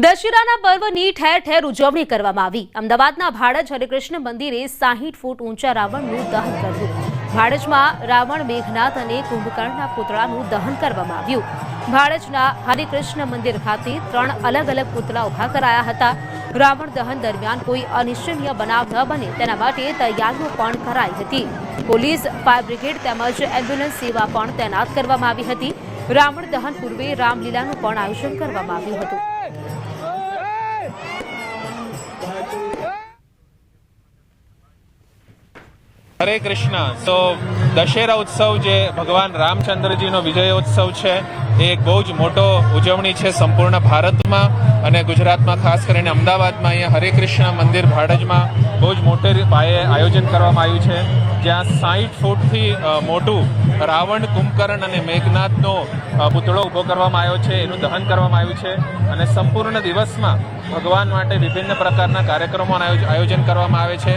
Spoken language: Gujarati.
દશેરાના પર્વની ઠેર ઠેર ઉજવણી કરવામાં આવી। અમદાવાદના ભાડજ હરિકૃષ્ણ મંદિરે 60 ફૂટ ઊંચા રાવણનું દહન કર્યું। ભાડજમાં રાવણ, મેઘનાથ અને કુંભકર્ણના પુતળાનું દહન કરવામાં આવ્યું। ભાડજના હરિકૃષ્ણ મંદિર ખાતે 3 અલગ અલગ પુતળા ઉભા કરાયા હતા। રાવણ દહન દરમિયાન કોઈ અનિચ્છનીય બનાવ ન બને તેના માટે તૈયારીઓ પણ કરાઈ હતી। પોલીસ, ફાયર બ્રિગેડ તેમજ એમ્બ્યુલન્સ સેવા પણ તૈનાત કરવામાં આવી હતી। રાવણ દહન પૂર્વે રામલીલાનું પણ આયોજન કરવામાં આવ્યું હતું। हरे कृष्णा। तो दशेरा उत्सव जे भगवान रामचंद्रजी नो विजयोत्सव है एक बहुत मोटो उजवणी है संपूर्ण भारत में और गुजरात में खास कर अमदावाद में अँ हरे कृष्ण मंदिर भाड़ज में बहुत मोटे पाये आयोजन करवामां आव्युं छे, ज्यां 60 फूट थी मोटू रावण, कुंभकर्ण और मेघनाथ नो पुतळो उभो करवामां आव्यो छे। एनुं दहन करवामां आव्युं छे और संपूर्ण दिवस में भगवान माटे विभिन्न प्रकारना कार्यक्रमों आयोजन करवामां आवे छे।